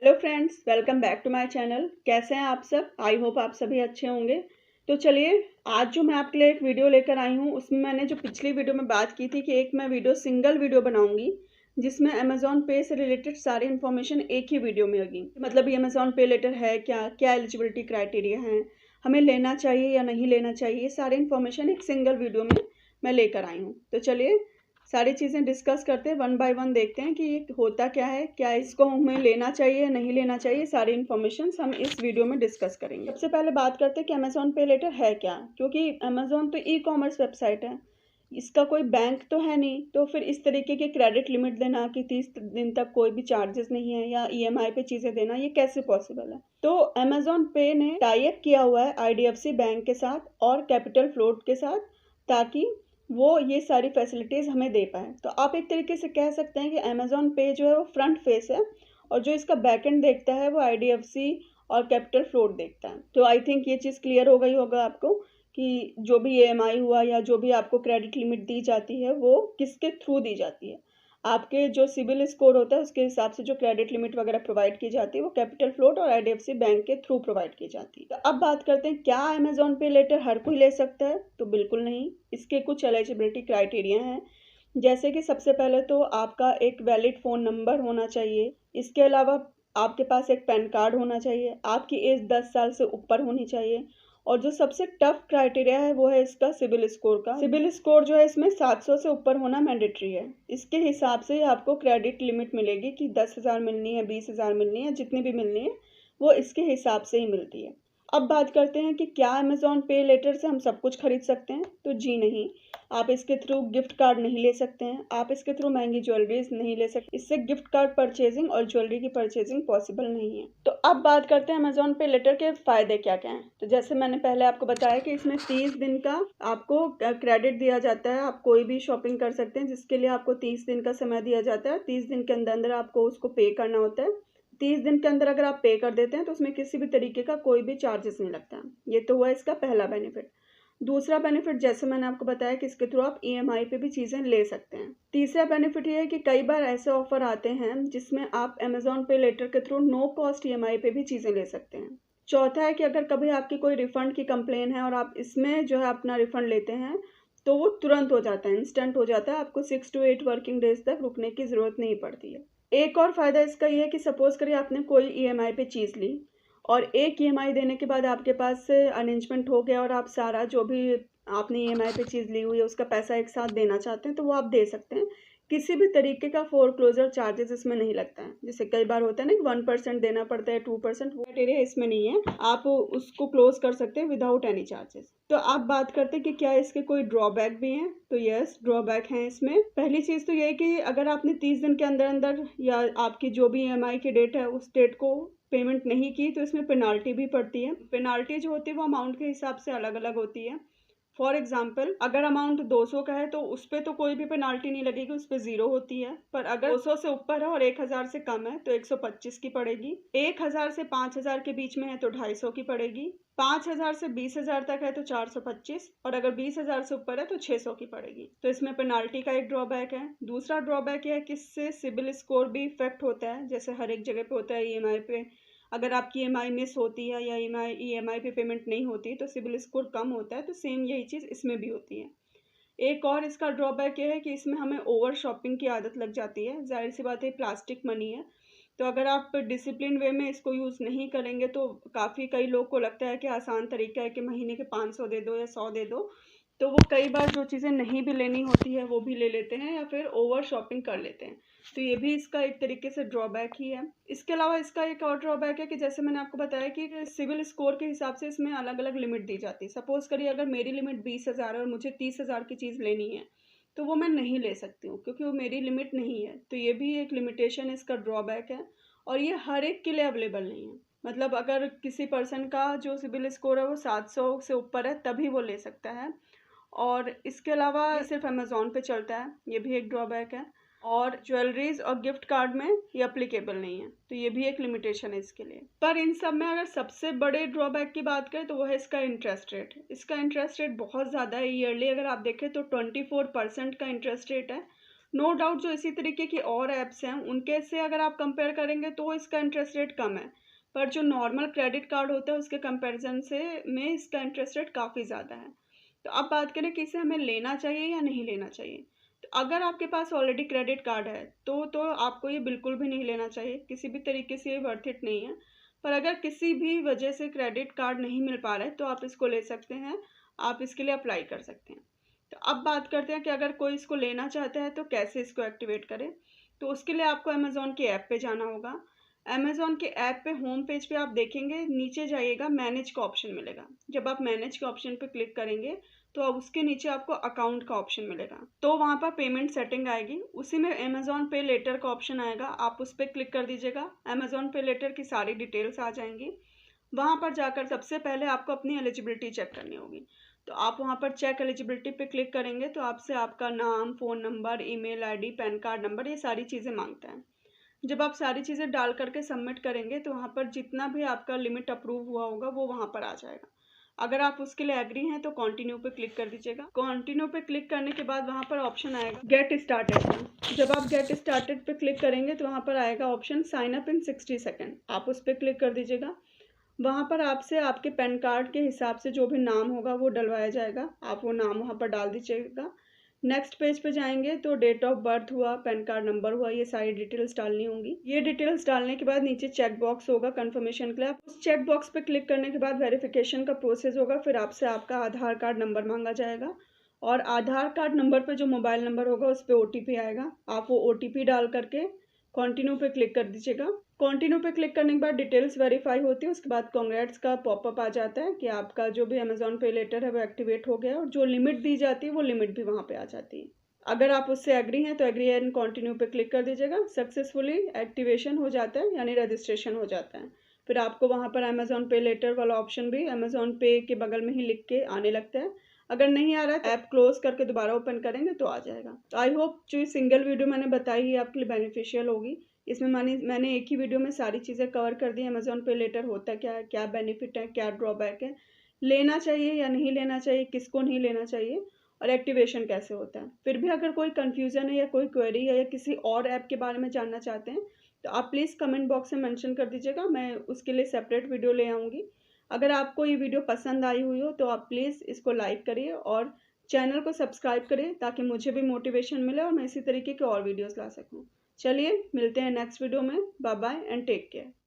Hello friends, welcome back to my channel. कैसे हैं आप सब? आई होप आप सभी अच्छे होंगे। तो चलिए, आज जो मैं आपके लिए एक वीडियो लेकर आई हूँ, उसमें मैंने जो पिछली वीडियो में बात की थी कि एक मैं सिंगल वीडियो बनाऊंगी जिसमें अमेजोन पे से रिलेटेड सारी इन्फॉर्मेशन एक ही वीडियो में होगी। मतलब ये अमेजोन पे लेटर है क्या, क्या एलिजिबिलिटी क्राइटेरिया है, हमें लेना चाहिए या नहीं लेना चाहिए, ये सारी इन्फॉर्मेशन एक सिंगल वीडियो में मैं लेकर आई हूँ। तो चलिए सारी चीज़ें डिस्कस करते हैं, वन बाय वन देखते हैं कि ये होता क्या है, क्या इसको हमें लेना चाहिए नहीं लेना चाहिए। सारी इन्फॉर्मेशन हम इस वीडियो में डिस्कस करेंगे। सबसे पहले बात करते हैं कि अमेजोन पे लेटर है क्या, क्योंकि अमेजोन तो ई कॉमर्स वेबसाइट है, इसका कोई बैंक तो है नहीं। तो फिर इस तरीके के क्रेडिट लिमिट देना कि 30 दिन तक कोई भी चार्जेस नहीं है या ईएमआई पे चीज़ें देना, ये कैसे पॉसिबल है? तो अमेजोन पे ने टाई अप किया हुआ है आईडीएफसी बैंक के साथ और कैपिटल फ्लोट के साथ, ताकि वो ये सारी फैसिलिटीज़ हमें दे पाए। तो आप एक तरीके से कह सकते हैं कि अमेजोन पे जो है वो फ्रंट फेस है, और जो इसका बैकएंड देखता है वो आईडीएफसी और कैपिटल फ्लोट देखता है। तो आई थिंक ये चीज़ क्लियर हो गई होगा आपको कि जो भी ईएमआई हुआ या जो भी आपको क्रेडिट लिमिट दी जाती है वो किसके थ्रू दी जाती है। आपके जो सिबिल स्कोर होता है उसके हिसाब से जो क्रेडिट लिमिट वगैरह प्रोवाइड की जाती है वो कैपिटल फ्लोट और आईडीएफसी बैंक के थ्रू प्रोवाइड की जाती है। तो अब बात करते हैं, क्या अमेजोन पे लेटर हर कोई ले सकता है? तो बिल्कुल नहीं। इसके कुछ एलिजिबिलिटी क्राइटेरिया हैं, जैसे कि सबसे पहले तो आपका एक वैलिड फ़ोन नंबर होना चाहिए। इसके अलावा आपके पास एक पैन कार्ड होना चाहिए, आपकी एज 10 साल से ऊपर होनी चाहिए, और जो सबसे टफ क्राइटेरिया है वो है इसका सिबिल स्कोर का। सिबिल स्कोर जो है इसमें 700 से ऊपर होना मैंडेटरी है। इसके हिसाब से आपको क्रेडिट लिमिट मिलेगी कि 10,000 मिलनी है, 20,000 मिलनी है, जितनी भी मिलनी है वो इसके हिसाब से ही मिलती है। अब बात करते हैं कि क्या अमेजोन पे लेटर से हम सब कुछ खरीद सकते हैं? तो जी नहीं। आप इसके थ्रू गिफ्ट कार्ड नहीं ले सकते हैं, आप इसके थ्रू महंगी ज्वेलरीज नहीं ले सकते, इससे गिफ्ट कार्ड परचेजिंग और ज्वेलरी की परचेजिंग पॉसिबल नहीं है। तो अब बात करते हैं अमेजोन पे लेटर के फायदे क्या क्या हैं। तो जैसे मैंने पहले आपको बताया कि इसमें 30 दिन का आपको क्रेडिट दिया जाता है, आप कोई भी शॉपिंग कर सकते हैं जिसके लिए आपको 30 दिन का समय दिया जाता है। 30 दिन के अंदर अंदर आपको उसको पे करना होता है। 30 दिन के अंदर अगर आप पे कर देते हैं तो उसमें किसी भी तरीके का कोई भी चार्जेस नहीं लगता। ये तो हुआ इसका पहला बेनिफिट। दूसरा बेनिफिट, जैसे मैंने आपको बताया कि इसके थ्रू आप ईएमआई पे भी चीज़ें ले सकते हैं। तीसरा बेनिफिट ये है कि कई बार ऐसे ऑफर आते हैं जिसमें आप अमेजोन पे लेटर के थ्रू नो कॉस्ट ईएमआई पे भी चीज़ें ले सकते हैं। चौथा है कि अगर कभी आपकी कोई रिफंड की कंप्लेन है और आप इसमें जो है अपना रिफंड लेते हैं तो वो तुरंत हो जाता है, इंस्टेंट हो जाता है, आपको 6 to 8 वर्किंग डेज तक रुकने की ज़रूरत नहीं पड़ती है। एक और फ़ायदा इसका ये है कि सपोज़ करिए आपने कोई ईएमआई पे चीज़ ली और एक ईएमआई देने के बाद आपके पास से अरेंजमेंट हो गया और आप सारा जो भी आपने ईएमआई पे चीज़ ली हुई है उसका पैसा एक साथ देना चाहते हैं तो वो आप दे सकते हैं। किसी भी तरीके का फोरक्लोजर चार्जेस इसमें नहीं लगता है। जैसे कई बार होता है ना कि 1% देना पड़ता है, 2%, वो क्राइटेरिया इसमें नहीं है। आप उसको क्लोज कर सकते हैं विदाउट एनी चार्जेस। तो आप बात करते हैं कि क्या इसके कोई ड्रॉबैक भी हैं? तो यस, ड्रॉबैक हैं इसमें। पहली चीज़ तो ये है कि अगर आपने 30 दिन के अंदर अंदर या आपकी जो भी ईएमआई की डेट है उस डेट को पेमेंट नहीं की तो इसमें पेनाल्टी भी पड़ती है। पेनाल्टी जो होती है वो अमाउंट के हिसाब से अलग अलग होती है। फॉर एग्जाम्पल, अगर अमाउंट 200 का है तो उस पर तो कोई भी पेनाल्टी नहीं लगेगी, उस पर 0 होती है। पर अगर 200 से ऊपर है और 1000 से कम है तो 125 की पड़ेगी। 1000 से 5000 के बीच में है तो 250 की पड़ेगी। 5000 से 20,000 तक है तो 425, और अगर 20,000 से ऊपर है तो 600 की पड़ेगी। तो इसमें पेनाल्टी का एक ड्रॉबैक है। दूसरा ड्रॉबैक है कि इससे सिबिल स्कोर भी इफेक्ट होता है, जैसे हर एक जगह पे होता है ईएमआई पे। अगर आपकी ईएमआई मिस होती है या ईएमआई पे पेमेंट नहीं होती तो सिबिल स्कोर कम होता है, तो सेम यही चीज़ इसमें भी होती है। एक और इसका ड्रॉबैक ये है कि इसमें हमें ओवर शॉपिंग की आदत लग जाती है। जाहिर सी बात है, प्लास्टिक मनी है, तो अगर आप डिसिप्लिन वे में इसको यूज़ नहीं करेंगे तो काफ़ी कई लोग को लगता है कि आसान तरीका है कि महीने के 500 दे दो या 100 दे दो, तो वो कई बार जो चीज़ें नहीं भी लेनी होती है वो भी ले लेते हैं या फिर ओवर शॉपिंग कर लेते हैं। तो ये भी इसका एक तरीके से ड्रॉबैक ही है। इसके अलावा इसका एक और ड्रॉबैक है कि जैसे मैंने आपको बताया कि सिविल स्कोर के हिसाब से इसमें अलग अलग लिमिट दी जाती है। सपोज़ करिए अगर मेरी लिमिट 20,000 है और मुझे 30,000 की चीज़ लेनी है तो वो मैं नहीं ले सकती हूँ क्योंकि वो मेरी लिमिट नहीं है। तो ये भी एक लिमिटेशन इसका ड्रॉबैक है, और ये हर एक के लिए अवेलेबल नहीं है। मतलब अगर किसी पर्सन का जो सिबिल स्कोर है वो 700 से ऊपर है तभी वो ले सकता है। और इसके अलावा ये सिर्फ अमेज़ॉन पे चलता है, ये भी एक ड्रॉबैक है। और ज्वेलरीज और गिफ्ट कार्ड में ये अप्लीकेबल नहीं है, तो ये भी एक लिमिटेशन है इसके लिए। पर इन सब में अगर सबसे बड़े ड्रॉबैक की बात करें तो वो है इसका इंटरेस्ट रेट। इसका इंटरेस्ट रेट बहुत ज़्यादा है। ईयरली अगर आप देखें तो 24% का इंटरेस्ट रेट है। नो डाउट जो इसी तरीके की और ऐप्स हैं उनके से अगर आप कंपेयर करेंगे तो इसका इंटरेस्ट रेट कम है, पर जो नॉर्मल क्रेडिट कार्ड होता है उसके कंपैरिजन से में इसका इंटरेस्ट रेट काफ़ी ज़्यादा है। तो अब बात करें कि इसे हमें लेना चाहिए या नहीं लेना चाहिए। तो अगर आपके पास ऑलरेडी क्रेडिट कार्ड है तो आपको ये बिल्कुल भी नहीं लेना चाहिए, किसी भी तरीके से ये वर्थ इट नहीं है। पर अगर किसी भी वजह से क्रेडिट कार्ड नहीं मिल पा रहा है तो आप इसको ले सकते हैं, आप इसके लिए अप्लाई कर सकते हैं। तो अब बात करते हैं कि अगर कोई इसको लेना चाहता है तो कैसे इसको एक्टिवेट करें। तो उसके लिए आपको अमेज़ॉन की ऐप पे जाना होगा। अमेज़ॉन के ऐप पे होम पेज पे आप देखेंगे, नीचे जाइएगा, मैनेज का ऑप्शन मिलेगा। जब आप मैनेज के ऑप्शन पे क्लिक करेंगे तो अब उसके नीचे आपको अकाउंट का ऑप्शन मिलेगा, तो वहाँ पर पेमेंट सेटिंग आएगी, उसी में अमेज़ॉन पे लेटर का ऑप्शन आएगा, आप उस पर क्लिक कर दीजिएगा। अमेज़ॉन पे लेटर की सारी डिटेल्स आ जाएंगी। वहाँ पर जाकर सबसे पहले आपको अपनी एलिजिबिलिटी चेक करनी होगी। तो आप वहाँ पर चेक एलिजिबिलिटी पे क्लिक करेंगे तो आपसे आपका नाम, phone number, email ID, pan card number, ये सारी चीज़ें मांगता है। जब आप सारी चीज़ें डाल करके सबमिट करेंगे तो वहाँ पर जितना भी आपका लिमिट अप्रूव हुआ होगा वो वहाँ पर आ जाएगा। अगर आप उसके लिए एग्री हैं तो कंटिन्यू पे क्लिक कर दीजिएगा। कंटिन्यू पे क्लिक करने के बाद वहाँ पर ऑप्शन आएगा गेट स्टार्टेड का। जब आप गेट स्टार्टेड पे क्लिक करेंगे तो वहाँ पर आएगा option sign up in 60 second, आप उस पर क्लिक कर दीजिएगा। वहाँ पर आपसे आपके पैन कार्ड के हिसाब से जो भी नाम होगा वो डलवाया जाएगा, आप वो नाम वहाँ पर डाल दीजिएगा। नेक्स्ट पेज पे जाएंगे तो डेट ऑफ बर्थ हुआ, पैन कार्ड नंबर हुआ, ये सारी डिटेल्स डालनी होंगी। ये डिटेल्स डालने के बाद नीचे चेक बॉक्स होगा कन्फर्मेशन के लिए, आप उस चेक बॉक्स पे क्लिक करने के बाद वेरिफिकेशन का प्रोसेस होगा, फिर आपसे आपका आधार कार्ड नंबर मांगा जाएगा और आधार कार्ड नंबर पे जो मोबाइल नंबर होगा उस पर OTP आएगा, आप वो OTP डाल करके कंटिन्यू पे क्लिक कर दीजिएगा। कंटिन्यू पे क्लिक करने के बाद डिटेल्स वेरीफाई होती है, उसके बाद कांग्रेट्स का पॉपअप आ जाता है कि आपका जो भी अमेज़ॉन पे लेटर है वो एक्टिवेट हो गया और जो लिमिट दी जाती है वो लिमिट भी वहाँ पे आ जाती है। अगर आप उससे एग्री हैं तो एग्री एंड कंटिन्यू पे क्लिक कर दीजिएगा। सक्सेसफुली एक्टिवेशन हो जाता है, यानी रजिस्ट्रेशन हो जाता है। फिर आपको वहाँ पर अमेज़ॉन पे लेटर वाला ऑप्शन भी अमेज़ॉन पे के बगल में ही लिख के आने लगता है। अगर नहीं आ रहा है तो ऐप क्लोज करके दोबारा ओपन करेंगे तो आ जाएगा। तो आई होप जो सिंगल वीडियो मैंने बताई है आपके लिए बेनिफिशियल होगी। इसमें मैंने एक ही वीडियो में सारी चीज़ें कवर कर दी। अमेज़ॉन पे लेटर होता क्या है, क्या बेनिफिट है, क्या ड्रॉबैक है, लेना चाहिए या नहीं लेना चाहिए, किसको नहीं लेना चाहिए, और एक्टिवेशन कैसे होता है। फिर भी अगर कोई कन्फ्यूज़न है या कोई क्वेरी है या किसी और ऐप के बारे में जानना चाहते हैं तो आप प्लीज़ कमेंट बॉक्स में मेंशन कर दीजिएगा, मैं उसके लिए सेपरेट वीडियो ले आऊँगी। अगर आपको ये वीडियो पसंद आई हुई हो तो आप प्लीज़ इसको लाइक करिए और चैनल को सब्सक्राइब करिए ताकि मुझे भी मोटिवेशन मिले और मैं इसी तरीके के और वीडियोस ला सकूं। चलिए मिलते हैं नेक्स्ट वीडियो में। Bye bye and take care.